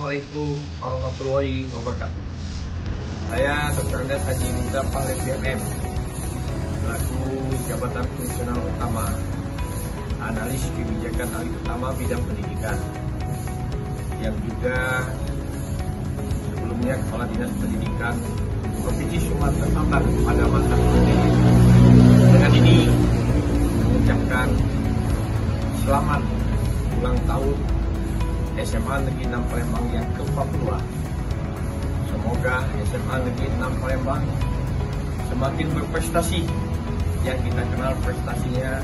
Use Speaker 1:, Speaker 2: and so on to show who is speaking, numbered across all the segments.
Speaker 1: Assalamualaikum warahmatullahi wabarakatuh. Saya Dr. Andes Haji Nindra Palet BMM, selaku Jabatan Fungsional Utama, Analis Kebijakan Alih Utama Bidang Pendidikan, yang juga sebelumnya Kepala Dinas Pendidikan Provinsi Sumatera Selatan pada masa pandemi. Dengan ini mengucapkan selamat ulang tahun SMA Negeri 6 Palembang yang ke-42. Semoga SMA Negeri 6 Palembang semakin berprestasi, yang kita kenal prestasinya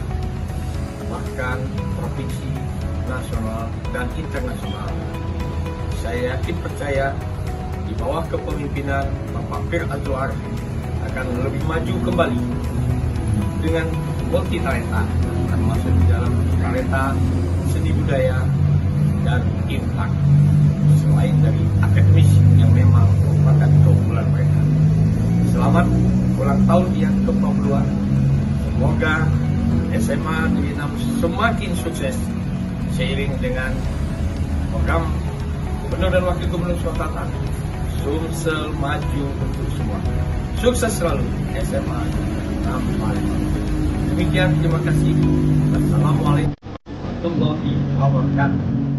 Speaker 1: bahkan provinsi, nasional, dan internasional. Saya yakin percaya di bawah kepemimpinan Bapak Fir Azwar akan lebih maju kembali dengan multi talenta, termasuk di dalam talenta seni budaya dan impact, selain dari akademis yang memang merupakan keunggulan mereka. Selamat ulang tahun yang ke-42. Semoga SMA Negeri 6 semakin sukses seiring dengan program Gubernur dan Wakil Gubernur Sumatera Selatan, Sumsel maju untuk semua. Sukses selalu SMA Negeri 6 Palembang. Demikian, terima kasih. Wassalamualaikum warahmatullahi wabarakatuh.